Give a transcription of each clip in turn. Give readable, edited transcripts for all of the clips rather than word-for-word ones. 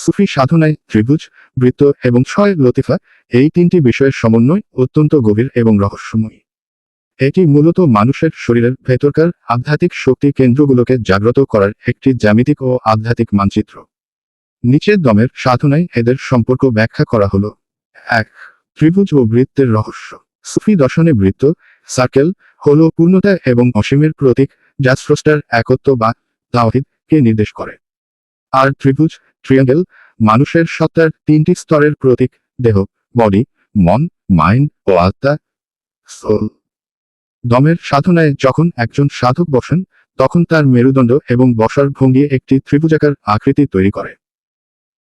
সুফি সাধনায় ত্রিভুজ, বৃত্ত এবং ছয় লতিফা এই তিনটি বিষয়ের সমন্বয় অত্যন্ত গভীর এবং রহস্যময়ী। এটি মূলত মানুষের শরীরের ভেতরকার আধ্যাত্মিক শক্তি কেন্দ্রগুলোকে জাগ্রত করার একটি জ্যামিতিক ও আধ্যাত্মিক মানচিত্র। নিচের দমের সাধনায় এদের সম্পর্ক ব্যাখ্যা করা হলো। 1. ত্রিভুজ ও বৃত্তের রহস্য। সুফি দর্শনে বৃত্ত, সার্কেল, হল পূর্ণতা এবং অসীমের প্রতীক, যা স্রষ্টার একত্ব বা তাওহীদকে নির্দেশ করে। আর ত্রিভুজ, ট্রিয়াঙ্গেল, মানুষের সত্তার তিনটি স্তরের প্রতীক, দেহ, বডি, মন, মাইন্ড ও আত্মা, সোল। দমের সাধনায় যখন একজন সাধক বসেন, তখন তার মেরুদণ্ড এবং বসার ভঙ্গি একটি ত্রিভুজাকার আকৃতি তৈরি করে।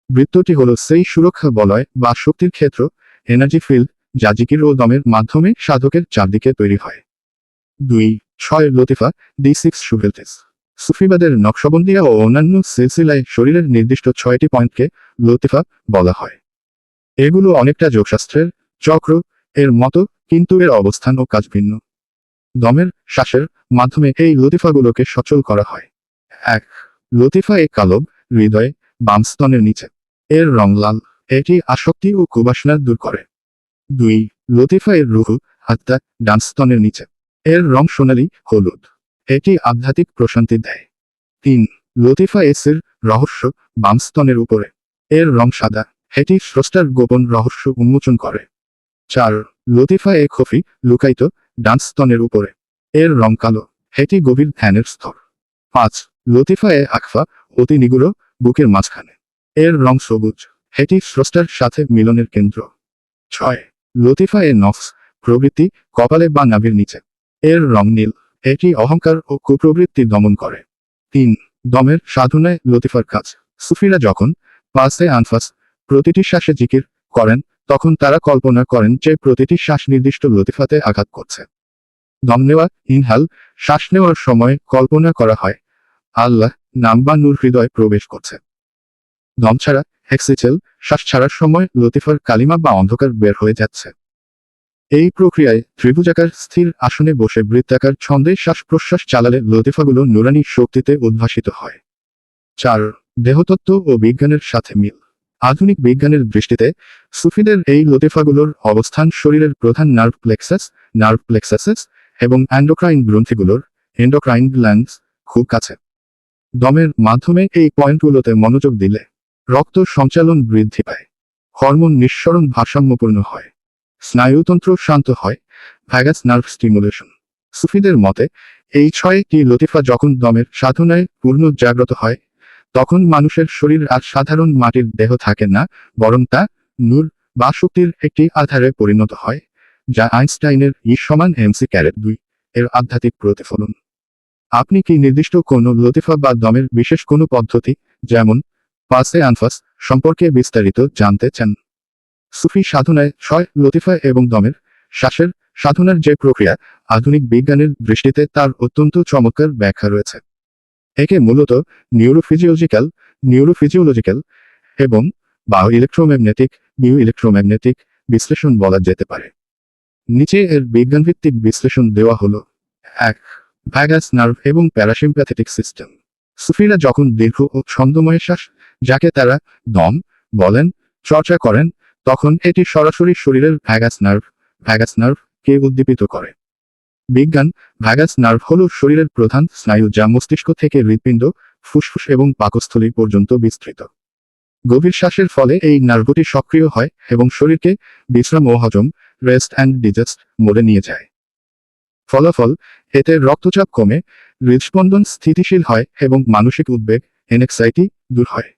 বৃত্তটি হল সেই সুরক্ষা বলয় বা শক্তির ক্ষেত্র, এনার্জি ফিল্ড, যা জিকির ও দমের মাধ্যমে সাধকের চারদিকে তৈরি হয়। 2. 6 লতিফা, দি 6 সুভেলটিস। সুফিবাদের নকশবন্দিয়া ও অন্যান্য সিলসিলায় শরীরের নির্দিষ্ট 6টি পয়েন্টকে লতিফা বলা হয়। এগুলো অনেকটা যোগশাস্ত্রের চক্র এর মতো, কিন্তু এর অবস্থান ও কাজ ভিন্ন। দমের শ্বাসের মাধ্যমে এই লতিফাগুলোকে সচল করা হয়। 1. লতিফা এ কালব, হৃদয়ে, বাম স্তনের নিচে। এর রং লাল, এটি আসক্তি ও কুবাসনা দূর করে। 2. লতিফা এর রুহু, আত্মা, ডান স্তনের নিচে। এর রং সোনালী, হলুদ, এটি আধ্যাত্মিক প্রশান্তি দেয়। 3. লতিফা এসের রহস্য, বাম স্তনের উপরে। এর রং সাদা, এটি স্রষ্টার গোপন রহস্য উন্মোচন করে। 4. লতিফা এ খফি, লুকায়িত, ডান স্তনের উপরে। এর রং কালো, এটি গভীর ধ্যানের স্তর। 5. লতিফা এ আকফা, অতি নিগুড়, বুকের মাঝখানে। এর রং সবুজ, এটি স্রষ্টার সাথে মিলনের কেন্দ্র। 6. লতিফা এ নফস, প্রবৃত্তি, কপালে বা নাভির নিচে। এর রং নীল, এটি অহংকার ও কুপ্রবৃত্তি দমন করে। 3. দমের সাধনায় লতিফার কাজ। সুফিরা যখন পাসে আনফাস, প্রতিটি শ্বাসে জিকির করেন, তখন তারা কল্পনা করেন যে প্রতিটি শ্বাস নির্দিষ্ট লতিফাতে আঘাত করছে। দম নেওয়া, ইনহাল, শ্বাস নেওয়ার সময় কল্পনা করা হয় আল্লাহ নাম বা নূর হৃদয়ে প্রবেশ করছে। দম ছাড়া, এক্সিচেল, শ্বাস ছাড়ার সময় লতিফার কালিমা বা অন্ধকার বের হয়ে যাচ্ছে। এই প্রক্রিয়ায় ত্রিভুজাকার স্থির আসনে বসে বৃত্তাকার ছন্দে শ্বাস প্রশ্বাস চালালে লতিফাগুলো নুরানি শক্তিতে উদ্ভাসিত হয়। 4. দেহতত্ত্ব ও বিজ্ঞানের সাথে মিল। আধুনিক বিজ্ঞানের দৃষ্টিতে সুফিদের এই লতিফাগুলোর অবস্থান শরীরের প্রধান নার্ভ প্লেক্সাসেস এবং অ্যান্ডোক্রাইন গ্রন্থিগুলোর এন্ডোক্রাইন গ্ল্যান্ডস খুব কাছে। দমের মাধ্যমে এই পয়েন্টগুলোতে মনোযোগ দিলে রক্ত সঞ্চালন বৃদ্ধি পায়, হরমোন নিঃসরণ ভারসাম্যপূর্ণ হয়, স্নায়ুতন্ত্র শান্ত হয়, ভ্যাগাস নার্ভ স্টিমুলেশন। সুফিদের মতে এই 6টি লতিফা যখন দমের সাধনায় পূর্ণ জাগ্রত হয়, তখন মানুষের শরীর আর সাধারণ মাটির দেহ থাকে না, বরং তা নূর বা শক্তির একটি আধারে পরিণত হয়, যা আইনস্টাইনের E=mc²2 এর আধ্যাত্মিক প্রতিফলন। আপনি কি নির্দিষ্ট কোনো লতিফা বা দমের বিশেষ কোনো পদ্ধতি, যেমন পাসে আনফাস, সম্পর্কে বিস্তারিত জানতে চান? সুফি সাধনায় 6 লতিফা এবং দমের শ্বাসের সাধনার যে প্রক্রিয়া, আধুনিক বিজ্ঞানের দৃষ্টিতে তার অত্যন্ত চমৎকার ব্যাখ্যা রয়েছে। একে মূলত নিউরোফিজিওলজিক্যাল এবং ইলেকট্রোম্যাগনেটিক বিশ্লেষণ বলা যেতে পারে। নিচে এর বিজ্ঞানভিত্তিক বিশ্লেষণ দেওয়া হলো। 1. ভ্যাগাস নার্ভ এবং প্যারাসিম্প্যাথেটিক সিস্টেম। সুফিরা যখন দীর্ঘ ও ছন্দময় শ্বাস, যাকে তারা দম বলেন, চর্চা করেন, তখন এটি সরাসরি শরীরের ভ্যাগাস নার্ভকে উদ্দীপিত করে। বিজ্ঞান, ভ্যাগাস নার্ভ হল শরীরের প্রধান স্নায়ু যা মস্তিষ্ক থেকে হৃৎপিণ্ড, ফুসফুস এবং পাকস্থলী পর্যন্ত বিস্তৃত। গভীর শ্বাসের ফলে এই নার্ভটি সক্রিয় হয় এবং শরীরকে বিশ্রাম ও হজম, রেস্ট অ্যান্ড ডিজেস্ট মোডে নিয়ে যায়। ফলাফল, এতে রক্তচাপ কমে, হৃদস্পন্দন স্থিতিশীল হয় এবং মানসিক উদ্বেগ, এনক্সাইটি দূর হয়।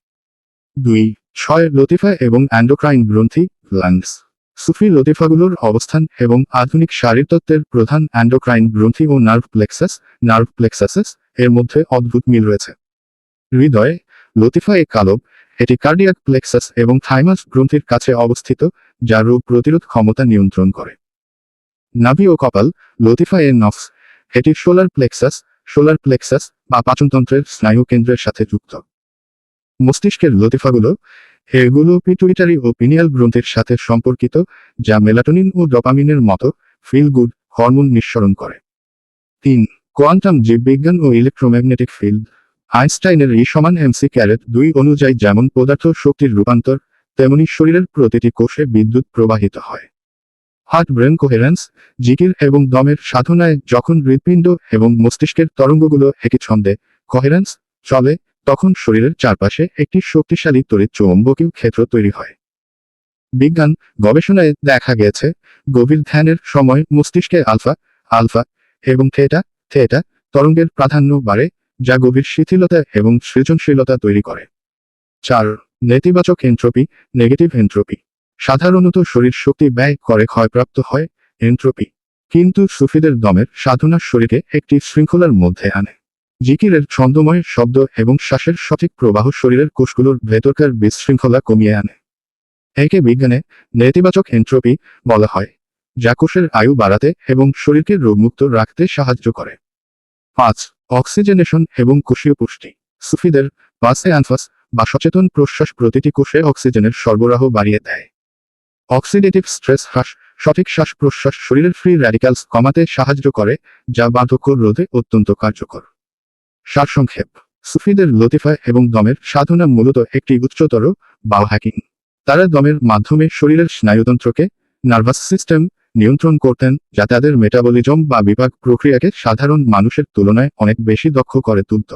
2. 6 লতিফা এবং অ্যান্ডোক্রাইন গ্রন্থি, গ্ল্যান্ডস। সুফি লতিফাগুলোর অবস্থান এবং আধুনিক শারীরতত্ত্বের প্রধান অ্যান্ডোক্রাইন গ্রন্থি ও নার্ভ প্লেক্সাসেস এর মধ্যে অদ্ভুত মিল রয়েছে। হৃদয়ে, লতিফা এ কালব, এটি কার্ডিয়াক প্লেক্সাস এবং থাইমাস গ্রন্থির কাছে অবস্থিত, যা রোগ প্রতিরোধ ক্ষমতা নিয়ন্ত্রণ করে। নাভি ও কপাল, লতিফা এ নফস, এটি সোলার প্লেক্সাস বা পাচনতন্ত্রের স্নায়ু কেন্দ্রের সাথে যুক্ত। মস্তিষ্কের লতিফাগুলো, এগুলো পিটুইটারি ও পিনিয়াল গ্রন্থির সাথে সম্পর্কিত, যা মেলাটোনিন ও ডোপামিনের মতো ফিল গুড হরমোন নিঃসরণ করে। 3. কোয়ান্টাম জীববিজ্ঞান ও ইলেকট্রোম্যাগনেটিক ফিল্ড। আইনস্টাইনের E=mc²2 অনুযায়ী যেমন পদার্থ শক্তির রূপান্তর, তেমনি শরীরের প্রতিটি কোষে বিদ্যুৎ প্রবাহিত হয়। হার্ট ব্রেন কোহেরেন্স, জিকির এবং দমের সাধনায় যখন হৃৎপিণ্ড এবং মস্তিষ্কের তরঙ্গগুলো একই ছন্দে কোহেরেন্স চলে, তখন শরীরের চারপাশে একটি শক্তিশালী তড়িৎ চৌম্বকীয় ক্ষেত্র তৈরি হয়। বিজ্ঞান গবেষণায় দেখা গেছে, গভীর ধ্যানের সময় মস্তিষ্কে আলফা আলফা এবং থেটা থেটা তরঙ্গের প্রাধান্য বাড়ে, যা গভীর শিথিলতা এবং সৃজনশীলতা তৈরি করে। 4. নেতিবাচক এন্ট্রপি, নেগেটিভ এন্ট্রপি। সাধারণত শরীর শক্তি ব্যয় করে ক্ষয়প্রাপ্ত হয় এন্ট্রপি, কিন্তু সুফিদের দমের সাধনা শরীরকে একটি শৃঙ্খলার মধ্যে আনে। জিকিরের ছন্দময় শব্দ এবং শ্বাসের সঠিক প্রবাহ শরীরের কোষগুলোর ভেতরকার বিশৃঙ্খলা কমিয়ে আনে। একে বিজ্ঞানে নেতিবাচক এন্ট্রপি বলা হয়, যা কোষের আয়ু বাড়াতে এবং শরীরকে রোগমুক্ত রাখতে সাহায্য করে। 5. অক্সিজেনেশন এবং কোষীয় পুষ্টি। সুফিদের পাসে আনফাস বা সচেতন প্রশ্বাস প্রতিটি কোষে অক্সিজেনের সরবরাহ বাড়িয়ে দেয়। অক্সিডেটিভ স্ট্রেস হ্রাস, সঠিক শ্বাস প্রশ্বাস শরীরের ফ্রি র্যাডিক্যালস কমাতে সাহায্য করে, যা বার্ধক্য রোধে অত্যন্ত কার্যকর। সারসংক্ষেপ, সুফিদের লতিফা এবং দমের সাধনা মূলত একটি উচ্চতর বায়োহ্যাকিং। তারা দমের মাধ্যমে শরীরের স্নায়ুতন্ত্রকে নার্ভাস সিস্টেম নিয়ন্ত্রণ করতেন, যা তাদের মেটাবলিজম বা বিপাক প্রক্রিয়াকে সাধারণ মানুষের তুলনায় অনেক বেশি দক্ষ করে তুলত।